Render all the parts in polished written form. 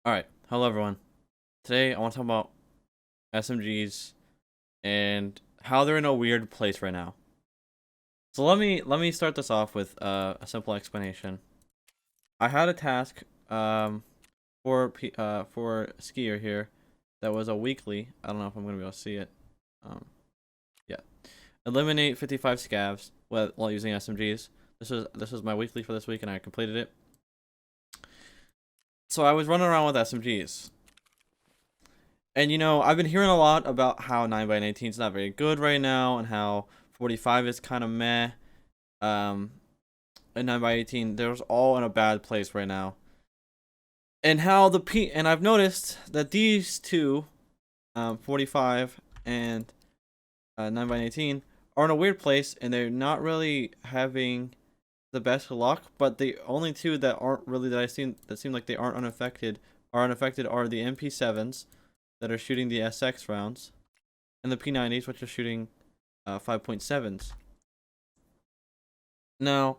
Alright, hello everyone. Today I want to talk about SMGs and how they're in a weird place right now. So let me start this off with a simple explanation. I had a task for Skier here that was a weekly. I don't know if I'm gonna be able to see it. Um yeah. Eliminate 55 scavs while using SMGs. This was my weekly for this week and I completed it. So I was running around with SMGs. And I've been hearing a lot about how 9x18 is not very good right now, and how 45 is kind of meh. And 9x18, they're all in a bad place right now. And and I've noticed that these two, 45 and 9x18, are in a weird place, and they're not really having the best luck. But the only two that aren't really that seem like they aren't unaffected are the MP7s that are shooting the SX rounds, and the P90s, which are shooting 5.7s. Now,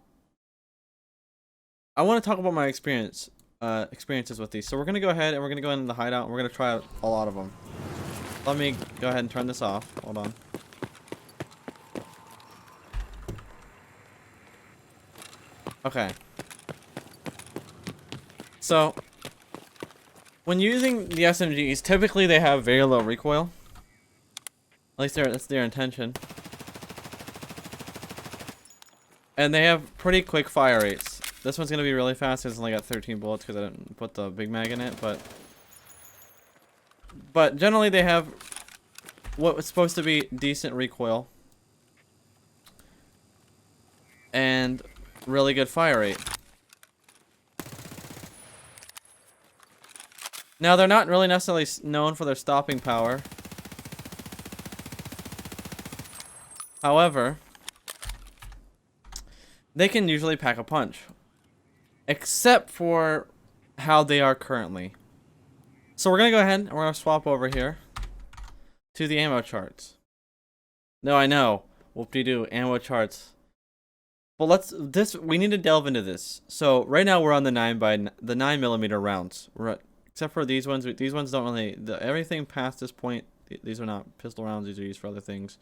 I want to talk about my experiences with these. So we're gonna go ahead and we're gonna go into the hideout and we're gonna try out a lot of them. Let me go ahead and turn this off. Hold on. Okay. So, when using the SMGs, typically they have very low recoil. At least that's their intention. And they have pretty quick fire rates. This one's gonna be really fast because it's only got 13 bullets because I didn't put the big mag in it, but generally they have what's supposed to be decent recoil and really good fire rate. Now they're not really necessarily known for their stopping power. However, they can usually pack a punch. Except for how they are currently. So we're going to go ahead and we're going to swap over here to the ammo charts. No, I know. Whoop-de-doo, ammo charts. But we need to delve into this. So right now we're on the 9mm rounds. Except for these ones. These ones don't really, everything past this point, these are not pistol rounds. These are used for other things.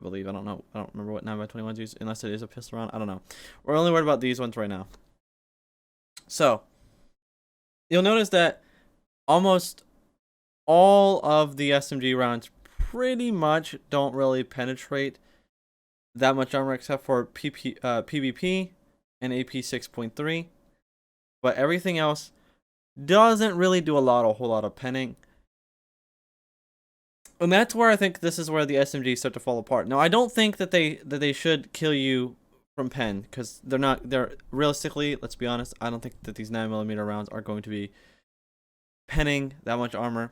I believe. I don't know. I don't remember what 9x21's used, unless it is a pistol round. I don't know. We're only worried about these ones right now. So, you'll notice that almost all of the SMG rounds pretty much don't really penetrate that much armor except for PvP and AP 6.3. But everything else doesn't really do a whole lot of penning. And that's where I think this is where the SMGs start to fall apart. Now, I don't think that they should kill you from pen, because they're realistically, let's be honest, I don't think that these 9mm rounds are going to be penning that much armor.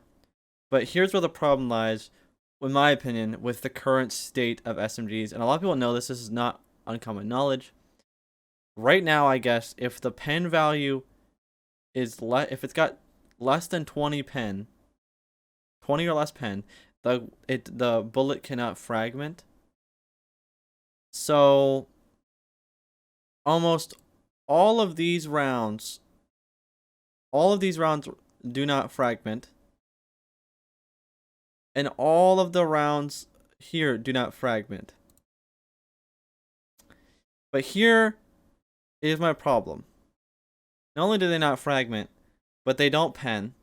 But here's where the problem lies, in my opinion, with the current state of SMGs. And a lot of people know this is not uncommon knowledge. Right now, I guess, if the pen value is if it's got less than 20 pen, 20 or less pen, the bullet cannot fragment. So almost all of these rounds do not fragment. And all of the rounds here do not fragment. But here is my problem. Not only do they not fragment, but they don't pen.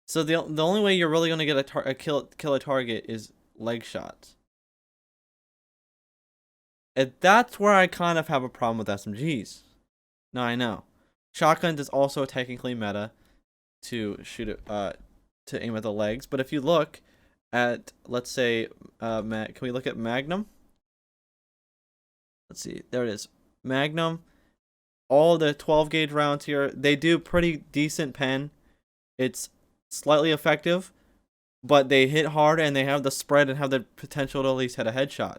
So the only way you're really going to get kill a target is leg shots. And that's where I kind of have a problem with SMGs. Now I know. Shotguns is also technically meta to shoot it, to aim at the legs. But if you look at, let's say, can we look at Magnum? Let's see. There it is. Magnum. All the 12 gauge rounds here, they do pretty decent pen. It's slightly effective, but they hit hard and they have the spread and have the potential to at least hit a headshot.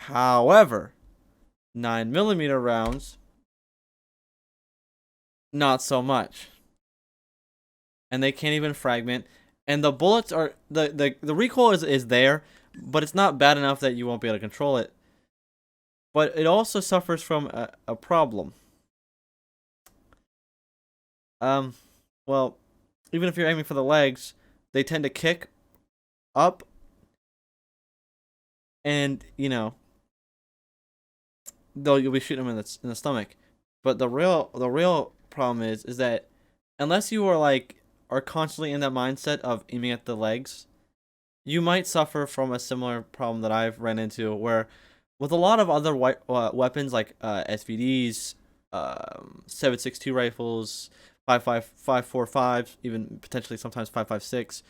However, 9mm rounds, not so much. And they can't even fragment. And the bullets are, the recoil is there, but it's not bad enough that you won't be able to control it. But it also suffers from a problem. Um, well, even if you're aiming for the legs, they tend to kick up, and though you'll be shooting them in the stomach. But the real problem is that unless you are are constantly in that mindset of aiming at the legs, you might suffer from a similar problem that I've ran into, where with a lot of other weapons like SVDs, 7.62 rifles, 5.45, even potentially sometimes 5.56.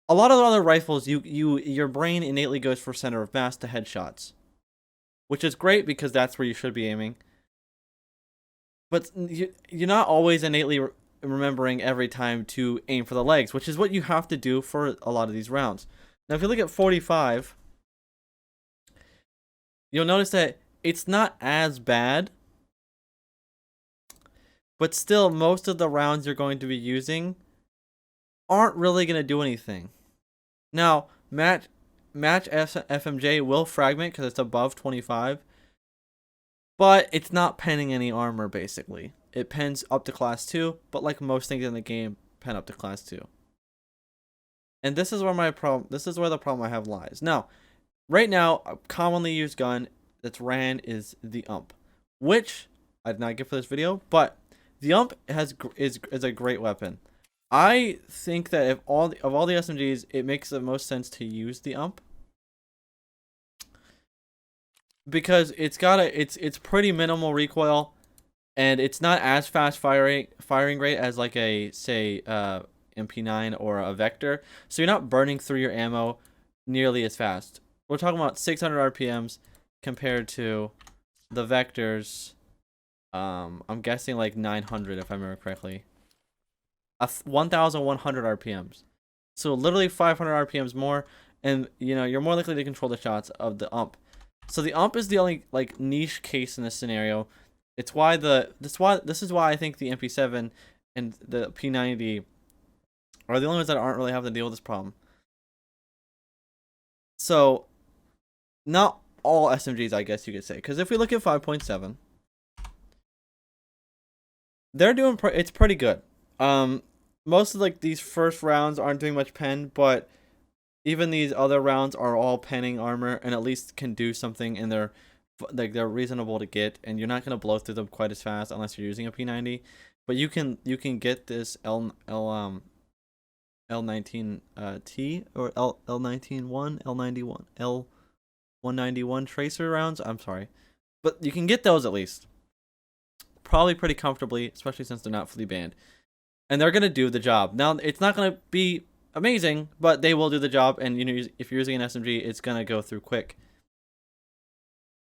A lot of the other rifles, your brain innately goes for center of mass to headshots, which is great because that's where you should be aiming. But you're not always innately remembering every time to aim for the legs, which is what you have to do for a lot of these rounds. Now, if you look at 45, you'll notice that it's not as bad, but still, most of the rounds you're going to be using aren't really going to do anything. Now, match FMJ will fragment because it's above 25, but it's not penning any armor, basically. It pens up to class 2, but like most things in the game, pen up to class 2. And this is where the problem I have lies. Now, right now, a commonly used gun that's ran is the UMP, which I did not get for this video, but the UMP is a great weapon. I think that of all the SMGs, it makes the most sense to use the UMP because it's pretty minimal recoil, and it's not as fast firing rate as like a say MP9 or a Vector, so you're not burning through your ammo nearly as fast. We're talking about 600 RPMs compared to the Vectors. I'm guessing like 900 if I remember correctly. 1,100 RPMs. So literally 500 RPMs more, and you're more likely to control the shots of the UMP. So the UMP is the only like niche case in this scenario. This is why I think the MP7 and the P90 are the only ones that aren't really having to deal with this problem. So not all SMGs, I guess you could say, because if we look at 5.7, they're doing it's pretty good. Most of like these first rounds aren't doing much pen, but even these other rounds are all penning armor and at least can do something, and they're reasonable to get, and you're not gonna blow through them quite as fast unless you're using a P90. But you can get this L19 T or L91 L91 L191 tracer rounds. I'm sorry, but you can get those at least probably pretty comfortably, especially since they're not fully banned, and they're gonna do the job. Now it's not gonna be amazing, but they will do the job, and if you're using an SMG, it's gonna go through quick.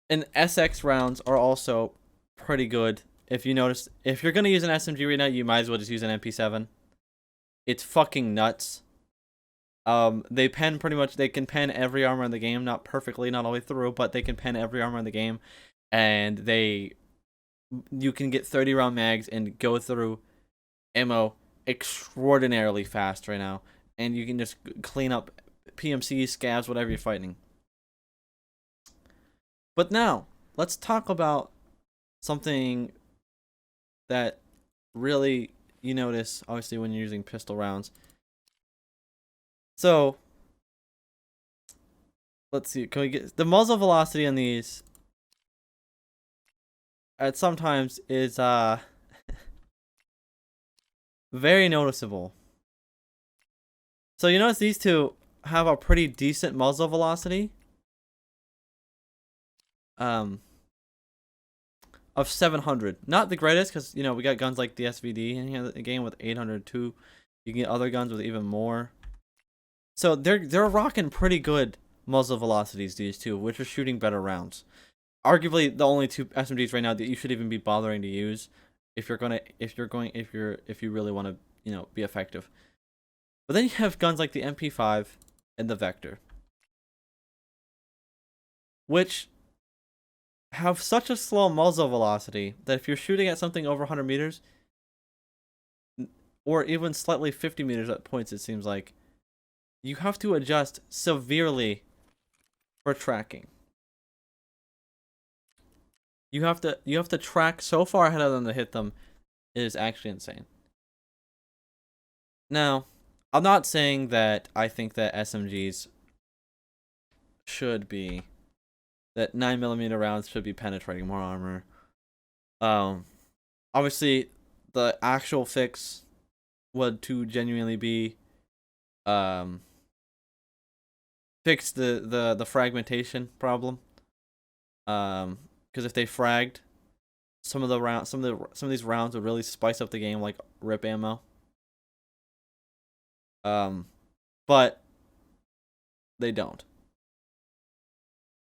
And SX rounds are also pretty good. If you notice, if you're gonna use an SMG right now, you might as well just use an MP7. It's fucking nuts. They pen pretty much. They can pen every armor in the game, not perfectly, not all the way through, but they can pen every armor in the game, and you can get 30 round mags and go through ammo extraordinarily fast right now, and you can just clean up PMCs, scavs, whatever you're fighting. But now let's talk about something that really you notice, obviously, when you're using pistol rounds. So let's see, can we get the muzzle velocity on these? It sometimes is very noticeable. So you notice these two have a pretty decent muzzle velocity of 700. Not the greatest, because we got guns like the SVD in here, the game with 802. You can get other guns with even more. So they're rocking pretty good muzzle velocities, these two, which are shooting better rounds. Arguably the only two SMGs right now that you should even be bothering to use if you really want to be effective. But then you have guns like the MP5 and the Vector, which have such a slow muzzle velocity that if you're shooting at something over 100 meters, or even slightly 50 meters at points, it seems like, you have to adjust severely for tracking. You have to track so far ahead of them to hit them. It is actually insane. Now, I'm not saying that I think that SMGs should be that 9mm rounds should be penetrating more armor. Um, Obviously, the actual fix would to genuinely be um fix the fragmentation problem. Because if they fragged some of these rounds would really spice up the game like rip ammo. Um, but they don't.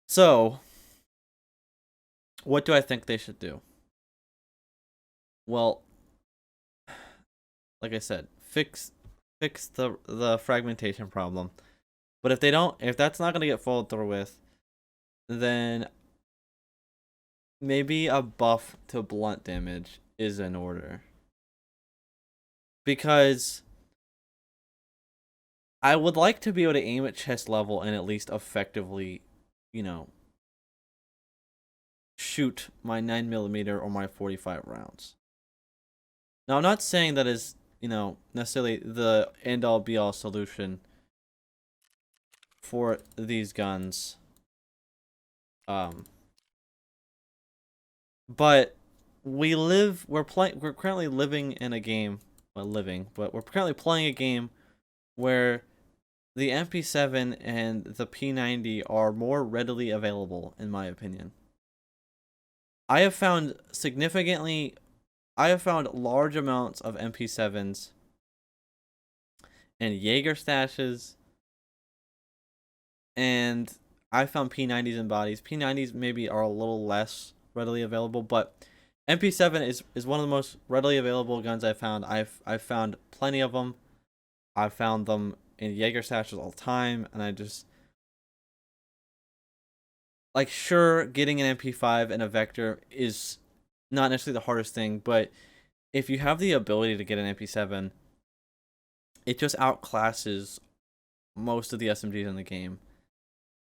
So, what do I think they should do? Well, like I said, fix the fragmentation problem. But if they don't, if that's not gonna get followed through with, then maybe a buff to blunt damage is in order. Because I would like to be able to aim at chest level and at least effectively, you know, shoot my 9mm or my 45 rounds. Now, I'm not saying that is, necessarily the end all be all solution for these guns. But we're currently living in a game, but we're currently playing a game where the MP7 and the P90 are more readily available, in my opinion. I have found large amounts of MP7s and Jaeger stashes, and I found P90s in bodies. P90s maybe are a little less readily available, but MP7 is one of the most readily available guns I've found. I've found plenty of them. I've found them in Jaeger stashes all the time, and I just like sure getting an MP5 and a Vector is not necessarily the hardest thing, but if you have the ability to get an MP7, it just outclasses most of the SMGs in the game.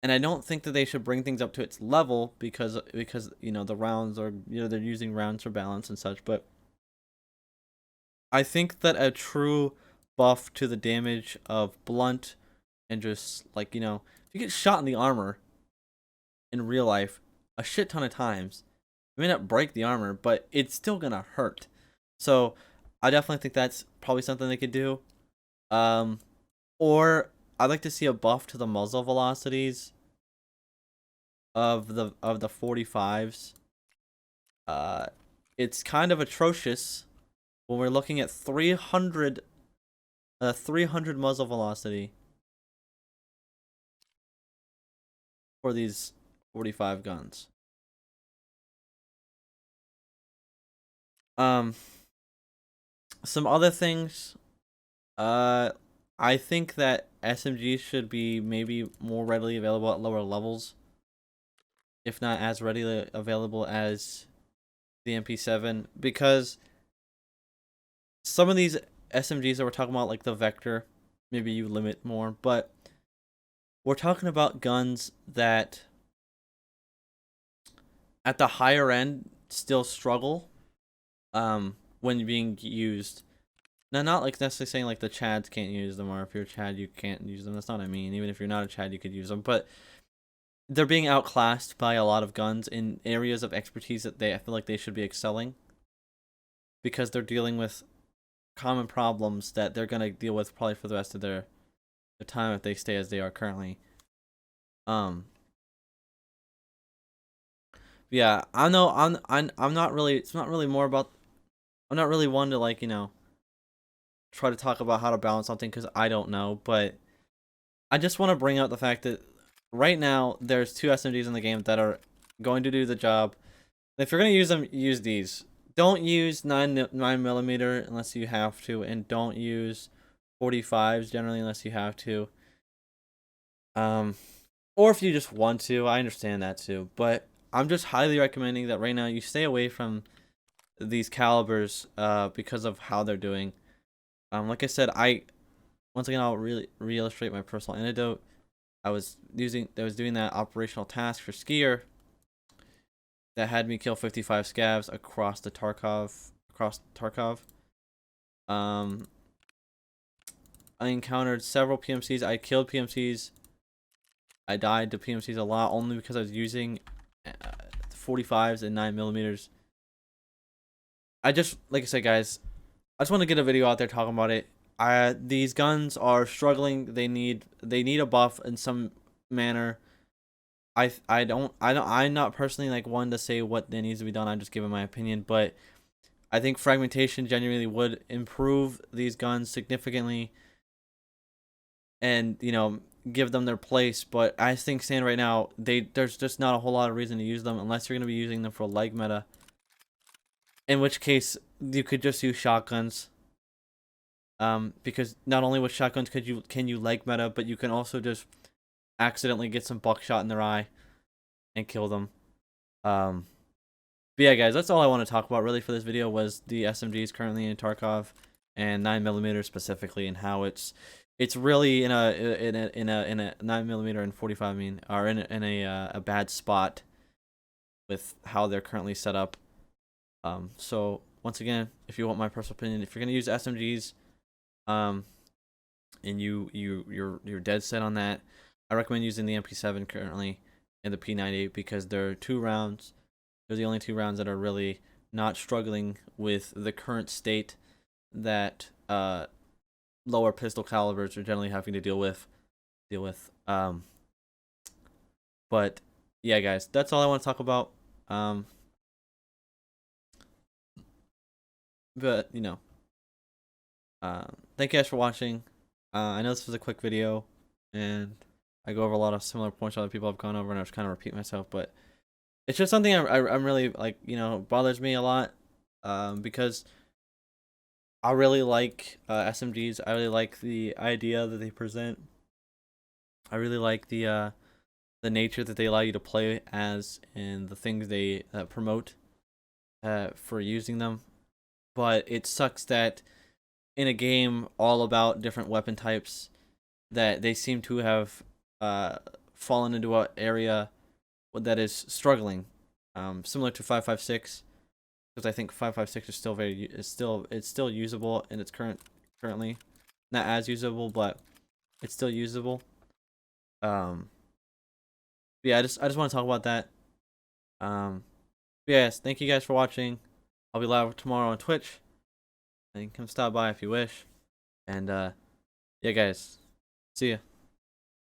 And I don't think that they should bring things up to its level because the rounds are they're using rounds for balance and such, but I think that a true buff to the damage of blunt and just like, if you get shot in the armor in real life a shit ton of times, you may not break the armor, but it's still gonna hurt. So I definitely think that's probably something they could do. Or I'd like to see a buff to the muzzle velocities of the 45s. It's kind of atrocious when we're looking at 300 muzzle velocity for these 45 guns. Some other things. I think that SMGs should be maybe more readily available at lower levels, if not as readily available as the MP7, because some of these SMGs that we're talking about, like the Vector, maybe you limit more, but we're talking about guns that at the higher end still struggle when being used. Now, not like necessarily saying like the Chads can't use them, or if you're a Chad you can't use them. That's not what I mean. Even if you're not a Chad, you could use them, but they're being outclassed by a lot of guns in areas of expertise that I feel like they should be excelling, because they're dealing with common problems that they're gonna deal with probably for the rest of their time if they stay as they are currently. Yeah, I know. I'm not really. It's not really more about. I'm not really one to like try to talk about how to balance something because I don't know, but I just want to bring out the fact that right now there's two SMGs in the game that are going to do the job. If you're gonna use them, use these. Don't use 9mm unless you have to, and don't use 45s generally unless you have to. Or if you just want to, I understand that too. But I'm just highly recommending that right now you stay away from these calibers, because of how they're doing. Like I said, once again I'll really re-illustrate my personal anecdote. I was doing that operational task for Skier that had me kill 55 scavs across Tarkov. I encountered several PMCs. I killed PMCs. I died to PMCs a lot only because I was using 45s and 9mm. I just, like I said, guys, I just want to get a video out there talking about it. These guns are struggling. They need a buff in some manner. I'm not personally like one to say what needs to be done. I'm just giving my opinion, but I think fragmentation genuinely would improve these guns significantly, and give them their place. But I think saying right now, there's just not a whole lot of reason to use them unless you're gonna be using them for leg meta. In which case, you could just use shotguns. Because not only with shotguns can you leg meta, but you can also just accidentally get some buckshot in their eye and kill them. But yeah, guys, that's all I want to talk about really for this video was the SMGs currently in Tarkov and 9mm specifically, and how it's really in a 9mm and 45 are in a bad spot with how they're currently set up. So once again, if you want my personal opinion, if you're gonna use SMGs, and you're dead set on that, I recommend using the MP7 currently and the P90 because they're 2 rounds. They're the only 2 rounds that are really not struggling with the current state that lower pistol calibers are generally having to deal with. But yeah, guys, that's all I want to talk about. But thank you guys for watching. I know this was a quick video, and I go over a lot of similar points other people have gone over, and I just kind of repeat myself, but it's just something I'm really like, bothers me a lot, because I really like SMGs. I really like the idea that they present. I really like the nature that they allow you to play as, and the things they promote for using them. But it sucks that in a game all about different weapon types, that they seem to have fallen into an area that is struggling, similar to 5.56, because I think 5.56 is still it's still usable in its currently not as usable, but it's still usable. Yeah, I just want to talk about that. Yes, thank you guys for watching. I'll be live tomorrow on Twitch, and come stop by if you wish. And yeah, guys, see ya.